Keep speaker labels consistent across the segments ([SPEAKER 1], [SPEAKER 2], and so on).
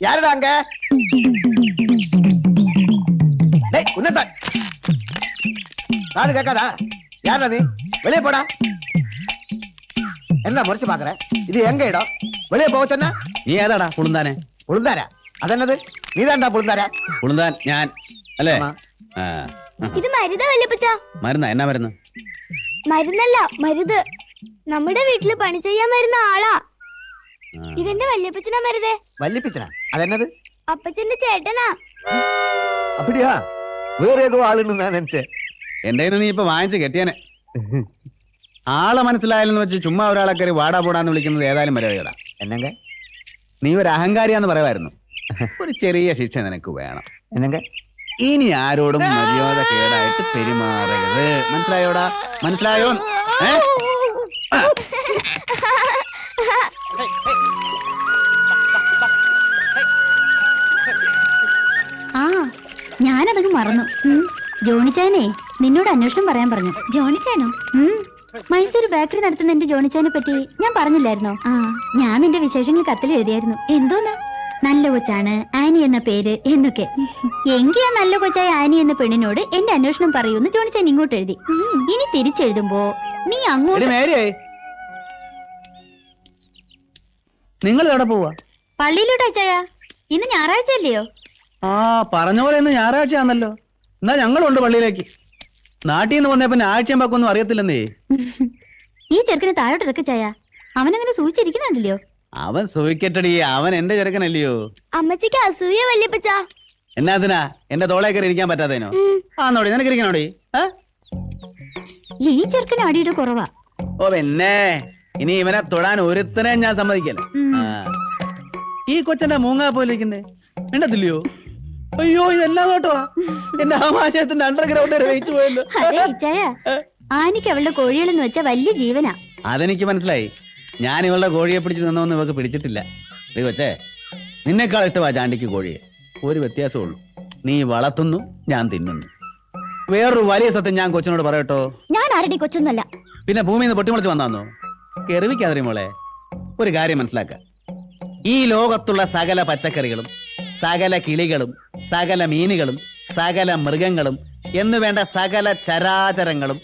[SPEAKER 1] யாருடா அங்க? டேய் உன்னதா காது கேட்காதா? யாரா நீ? வெளியே போடா. என்ன முறைச்சு பாக்குற? இது எங்க இடம்? வெளியே போக சொன்னா
[SPEAKER 2] നീ ഏതാടാ പുളുന്താനെ?
[SPEAKER 1] പുളുന്താരാ? അതെന്നത്? നീതാണ്ടാ പുളുന്താരാ?
[SPEAKER 2] പുളുന്താൻ ഞാൻ അല്ലേ?
[SPEAKER 3] ഇത് മരുതാ വല്യപ്പച്ച.
[SPEAKER 2] മരുന്നാ? എന്നാ മരുന്ന്?
[SPEAKER 3] മരുന്നല്ല, മരുത്. നമ്മുടെ വീട്ടില് പണി ചെയ്യാൻ വരുന്ന ആളാ. ഇതെന്റെ വല്യപ്പച്ചനാ മരുതേ.
[SPEAKER 1] വല്യപ്പച്ചനാ? അതെന്നത്?
[SPEAKER 3] അപ്പച്ചന്റെ ചേട്ടനാ.
[SPEAKER 1] അപ്പടിയാ? വേറെ ഏതോ ആളുണ്ട് ഞാൻ നിனைச்சேன்.
[SPEAKER 2] എന്റെ നീ ഇപ്പൊ വാങ്ങിച്ച് കെട്ടിയാനെ. ആളെ മനസ്സിലായാലെന്ന് വെച്ച് ചുമ്മാ ഒരാളെ കയറി വാടാ പോടാന്ന് വിളിക്കുന്നത് ഏതായാലും മര്യാദ. എന്നെങ്ക നീ ഒരു അഹങ്കാരിയാന്ന് പറയുമായിരുന്നു. ഒരു ചെറിയ ശിക്ഷ നിനക്ക് വേണം. എന്നെങ്ക ഇനി ആരോടും മര്യാദ കേടായിട്ട് പെരുമാറരുത്. മനസ്സിലായോടാ? മനസ്സിലായോ?
[SPEAKER 3] ആ ഞാനതങ്ങ് മറന്നു. ജോണിച്ചാനെ നിന്നോട് അന്വേഷണം പറയാൻ പറഞ്ഞു. ജോണിച്ചാനോ? മൈസൂർ ബേക്കറി നടത്തുന്ന എന്റെ ജോണിച്ചാനെ പറ്റി ഞാൻ പറഞ്ഞില്ലായിരുന്നോ? ആ ഞാൻ നിന്റെ വിശേഷങ്ങൾ കത്തിൽ എഴുതിയായിരുന്നു. എന്തോന്നാ? നല്ല കൊച്ചാണ്, ആനി എന്ന പേര് എന്നൊക്കെ. എങ്കി ആ നല്ല കൊച്ചായ ആനി എന്ന പെണ്ണിനോട് എന്റെ അന്വേഷണം പറയൂന്ന് ജോണിച്ചാൻ ഇങ്ങോട്ട് എഴുതി. ഇനി തിരിച്ചെഴുതുമ്പോ നീ അങ്ങോട്ട്.
[SPEAKER 2] നിങ്ങൾ എവിടെ പോവാ?
[SPEAKER 3] പള്ളിയിലോട്ട് അച്ചായ. ഇന്ന് ഞായറാഴ്ച അല്ലയോ?
[SPEAKER 2] ആ പറഞ്ഞ പോലെ ഇന്ന് ഞായറാഴ്ചയാണല്ലോ. എന്നാ ഞങ്ങളുണ്ട് പള്ളിയിലേക്ക്. നാട്ടിൽ നിന്ന് വന്നേ പിന്നെ ആഴ്ചയും പക്കൊന്നും അറിയത്തില്ലെന്നേ.
[SPEAKER 3] ഈ ചെറുക്കനെ താഴോട്ട് ഇറക്ക ചായ. അവനങ്ങനെ സൂചിച്ചിരിക്കുന്നുണ്ടല്ലോ.
[SPEAKER 2] അവൻ സൂയിക്കട്ടടി, അവൻ എന്റെ ചെറുക്കനല്ലയോ.
[SPEAKER 3] അമ്മച്ചിക്ക് അസൂയ വല്യപ്പച്ച.
[SPEAKER 2] എന്നാത്തിനാ എന്റെ തോളേ കയറി ഇരിക്കാൻ പറ്റാത്തതിനോ? ആന്നോടി നിനക്ക് ഇരിക്കണോടി?
[SPEAKER 3] ഈ ചെറുക്കന് അടിയുടെ കുറവാ.
[SPEAKER 2] ഓ പിന്നെ ഇനി ഇവനെ തൊടാൻ ഒരുത്തനെ ഞാൻ സമ്മതിക്കല്ലേ. ഈ കൊച്ചന്റെ മൂങ്ങാ പോലിരിക്കുന്നേ വേണ്ടത്തില്ലയോ? അയ്യോ ഇതെല്ലാം കേട്ടോ എന്റെ ആമാശയത്തിന്റെ അണ്ടർഗ്രൗണ്ട് വരെ വെയിച്ചു പോയല്ലോ.
[SPEAKER 3] ആനിക്ക് അവളുടെ കോഴികളെന്ന് വെച്ചാ വലിയ ജീവനാ.
[SPEAKER 2] അതെനിക്ക് മനസ്സിലായി. ഞാൻ ഇവളുടെ കോഴിയെ പിടിച്ച് നിന്നൊന്നും ഇവക്ക് പിടിച്ചിട്ടില്ല. കൊച്ചേ നിന്നെക്കാൾ ഇഷ്ടമാ ചാണ്ടിക്ക് കോഴിയെ. ഒരു വ്യത്യാസമുള്ളൂ, നീ വളർത്തുന്നു, ഞാൻ തിന്നുന്നു. വേറൊരു വലിയ സത്യം ഞാൻ കൊച്ചിനോട് പറയട്ടോ.
[SPEAKER 3] ഞാൻ ആരുടെ കൊച്ചൊന്നുമല്ല.
[SPEAKER 2] പിന്നെ ഭൂമിയിൽ നിന്ന് പൊട്ടിമുളച്ച് വന്നാന്നോ? കെറിവിക്കാതെ മോളെ, ഒരു കാര്യം മനസ്സിലാക്ക. ഈ ലോകത്തുള്ള സകല പച്ചക്കറികളും സകല കിളികളും സകല മീനുകളും സകല മൃഗങ്ങളും എന്നു വേണ്ട സകല ചരാചരങ്ങളും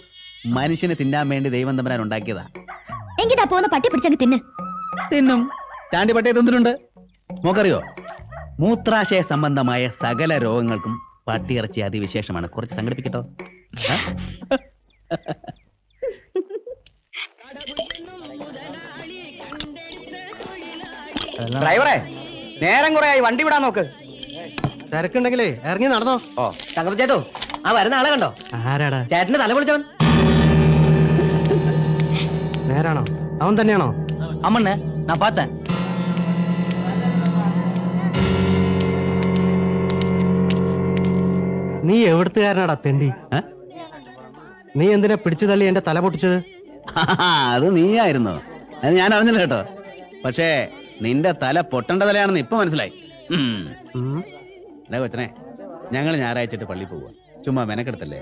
[SPEAKER 2] മനുഷ്യന് തിന്നാൻ വേണ്ടി ദൈവം തമ്പുരാൻ ഉണ്ടാക്കിയതാ.
[SPEAKER 3] എങ്കിതാ പോന്ന പട്ടി പിടിച്ചങ്ങ്
[SPEAKER 2] തിന്നും. ചാണ്ടി പട്ടിയെ തിന്നിട്ടുണ്ട്. മോക്കറിയോ, മൂത്രാശയ സംബന്ധമായ സകല രോഗങ്ങൾക്കും പട്ടിയിറച്ചി അതിവിശേഷമാണ്. കുറച്ച് സംഘടിപ്പിക്കട്ടോ.
[SPEAKER 1] ഡ്രൈവറെ നേരം കുറെ ആയി, വണ്ടി വിടാൻ നോക്ക്.
[SPEAKER 4] തിരക്കുണ്ടെങ്കിലേ ഇറങ്ങി നടന്നോ.
[SPEAKER 1] ഓ ചേട്ടോ, ആ വരുന്ന ആളെ കണ്ടോ?
[SPEAKER 4] ആരാടാ?
[SPEAKER 1] ചേട്ടന്റെ തല പൊളിച്ചവൻ.
[SPEAKER 4] നേരാണോ? അവൻ തന്നെയാണോ?
[SPEAKER 1] അമ്മണ്ണ ഞാൻ പാത്ത.
[SPEAKER 4] നീ എവിടുത്തുകാരനാടാ തെണ്ടി? നീ എന്തിനാ പിടിച്ചു തള്ളി എന്റെ തല പൊട്ടിച്ചത്?
[SPEAKER 2] അത് നീയായിരുന്നോ? അത് ഞാൻ അറിഞ്ഞില്ല കേട്ടോ. പക്ഷേ നിന്റെ തല പൊട്ടേണ്ട തലയാണെന്ന് ഇപ്പൊ മനസ്സിലായി. കൊച്ചനെ, ഞങ്ങൾ ഞായറാഴ്ച പള്ളി പോവുക. ചുമ്മാ മെനക്കെടുത്തല്ലേ.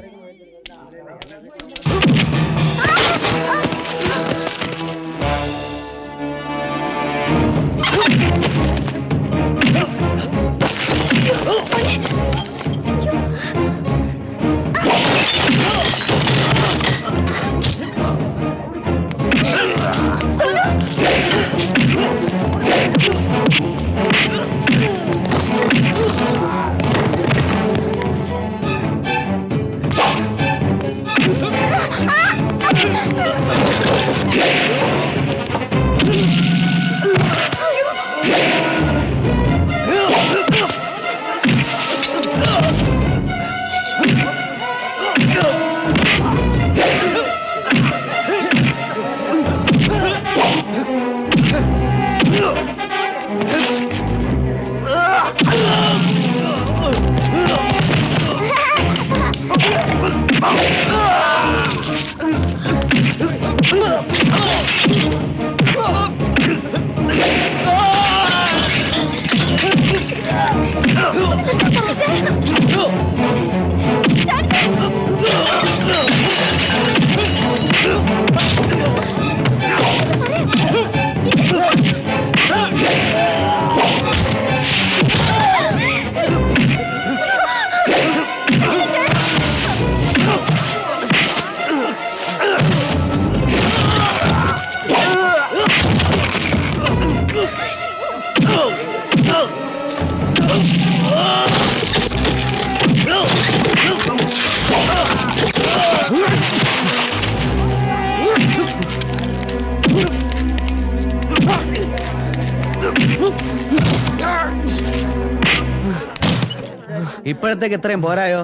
[SPEAKER 2] ഇപ്പോഴത്തേക്ക് ഇത്രയും പോരായോ?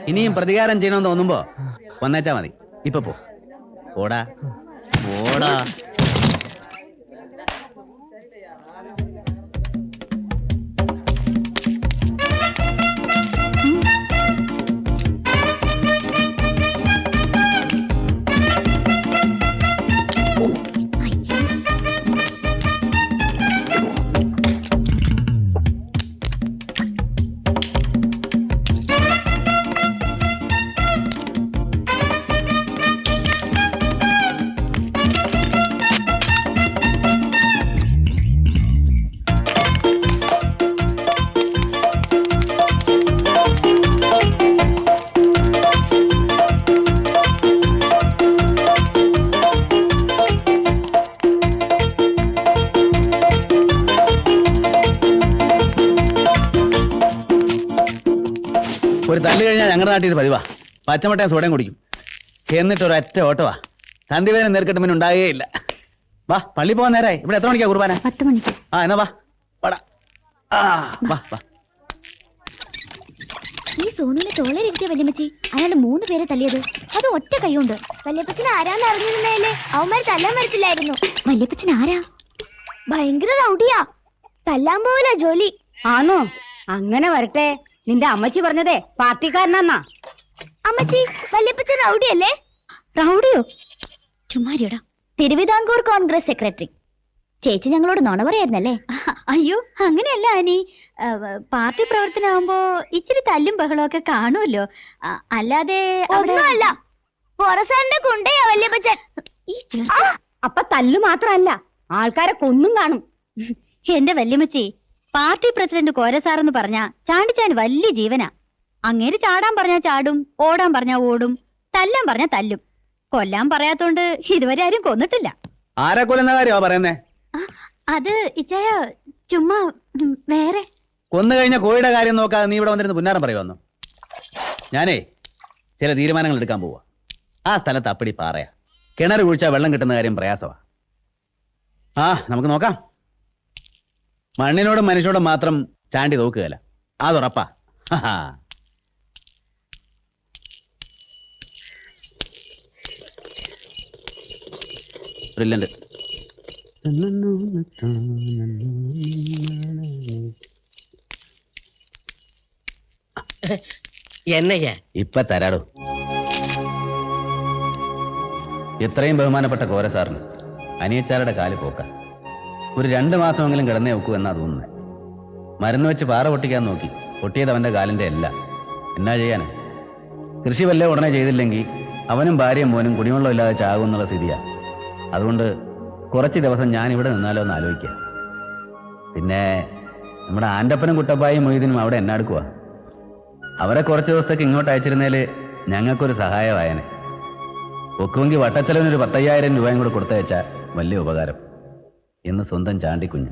[SPEAKER 2] ഇനിയും പ്രതികാരം ചെയ്യണമെന്ന് തോന്നുമ്പോ വന്നേച്ചാ മതി. ഇപ്പൊ പോടാ പോടാ. ഒരു തല്ല് കഴിഞ്ഞാൽ ഞങ്ങളുടെ നാട്ടിൽ ഇത് പതിവാ. പച്ചമുട്ടയും സോഡയും കുടിക്കും. എന്നിട്ട് ഒരൊറ്റ ഓട്ടവാ. സന്ധിവേദന നേരിട്ട് പിന്നെ ഉണ്ടാകുകയില്ല. വാ, പള്ളി പോകാൻ നേരായി. ഇവിടെ എത്ര മണിക്കാ കുർബാന?
[SPEAKER 3] 10 മണിക്ക്.
[SPEAKER 2] ആ എന്നാ വാ വാടാ. വാ വാ.
[SPEAKER 3] ഈ സോനുവിനെ തോളയിലിരുത്തിയ വല്യമ്മച്ചി അയാൾ 3 പേരെ തല്ലിയത് അത് ഒറ്റ കൈകൊണ്ട്. വല്യപ്പച്ചൻ ആരാന്ന് അറിഞ്ഞിരുന്നേലേ അവന്മാർ തല്ലാൻ വരത്തില്ലായിരുന്നു. വല്യപ്പച്ചൻ ആരാ? ഭയങ്കര റൗഡിയാ. തല്ലാൻ പോവില്ല ജോലി.
[SPEAKER 5] ആണോ? അങ്ങനെ വരട്ടെ. നിന്റെ അമ്മച്ചി പറഞ്ഞതേ പാർട്ടിക്കാരനാ.
[SPEAKER 3] അമ്മച്ചി, വല്യപ്പച്ചൻ റൗഡിയല്ലേ? റൗഡിയോ? ചുമ്മാരിയടാ. തിരുവിതാംകൂർ കോൺഗ്രസ് സെക്രട്ടറി. ചേച്ചി ഞങ്ങളോട് നുണ പറയായിരുന്നല്ലേ? അയ്യോ, അങ്ങനെയല്ല ആനി. പാർട്ടി പ്രവർത്തനമാകുമ്പോ ഇച്ചിരി തല്ലും ബഹളവും ഒക്കെ കാണുമല്ലോ. അല്ലാതെ
[SPEAKER 5] ഒന്നുമല്ല.
[SPEAKER 3] പൊറസാറിന്റെ കുണ്ടയാ വല്യപ്പച്ചൻ.
[SPEAKER 5] അപ്പൊ തല്ലു മാത്രല്ല, ആൾക്കാരെ കൊന്നും കാണും.
[SPEAKER 3] എന്റെ വല്യമ്മച്ചി, പാർട്ടി പ്രസിഡന്റ് കോരസാറെന്ന് പറഞ്ഞാ ചാണ്ടിച്ചാൻ വലിയ ജീവനാ. അങ്ങേര് ചാടാൻ പറഞ്ഞാ ചാടും, ഓടാൻ പറഞ്ഞാ ഓടും, തല്ലാൻ പറഞ്ഞാ തല്ലും. കൊല്ലാൻ പറയാത്തോണ്ട് ഇതുവരെ ആരും കൊന്നിട്ടില്ല.
[SPEAKER 2] ആരെ കൊല്ലുന്ന കാര്യമാ പറയുന്നേ?
[SPEAKER 3] അത് ഇച്ചായ ചുമ്മാ വേറെ.
[SPEAKER 2] കൊന്നു കഴിഞ്ഞ കോഴിയുടെ കാര്യം നോക്കാതെ നീ ഇവിടെ വന്നിരുന്ന് പുന്നാരം പറയുവന്നു. ഞാനേ ചില തീരുമാനങ്ങൾ എടുക്കാൻ പോവാ. ആ സ്ഥലത്ത് അപ്പടി പാറയാ. കിണർ കുഴിച്ചാൽ വെള്ളം കിട്ടുന്ന കാര്യം പ്രയാസമാ. നമുക്ക് നോക്കാം. മണ്ണിനോടും മനുഷ്യനോടും മാത്രം ചാണ്ടി നോക്കുകയല്ല, അതുറപ്പാ. ബ്രില്യന്റ്.
[SPEAKER 6] എന്നയ്യ
[SPEAKER 2] ഇപ്പൊ തരാടോ. എത്രയും ബഹുമാനപ്പെട്ട കോരസാറിന് അനിയച്ചാരുടെ കാല് പോക്ക. ഒരു 2 മാസമെങ്കിലും കിടന്നേ വെക്കൂ എന്നാ തോന്നുന്നത്. മരുന്ന് വെച്ച് പാറ പൊട്ടിക്കാൻ നോക്കി. പൊട്ടിയത് അവന്റെ കാലിന്റെ അല്ല. എന്നാ ചെയ്യാന്? കൃഷി വല്ല ഉടനെ ചെയ്തില്ലെങ്കിൽ അവനും ഭാര്യയും മോനും കുടിവെള്ളം ഇല്ലാതെ ചാകും എന്നുള്ള സ്ഥിതിയാ. അതുകൊണ്ട് കുറച്ച് ദിവസം ഞാൻ ഇവിടെ നിന്നാലോ എന്ന് ആലോചിക്കുക. പിന്നെ നമ്മുടെ ആൻ്റപ്പനും കുട്ടപ്പായും മൊയ്തീനും അവിടെ എന്നാടുക്കുക. അവരെ കുറച്ച് ദിവസത്തേക്ക് ഇങ്ങോട്ട് അയച്ചിരുന്നേല് ഞങ്ങൾക്കൊരു സഹായമായനെ. ഒക്കുമെങ്കിൽ വട്ടച്ചെലവിനൊരു 10,000 രൂപയും കൂടെ കൊടുത്തയച്ചാൽ വലിയ ഉപകാരം എന്ന് സ്വന്തം ചാണ്ടിക്കുഞ്ഞ്.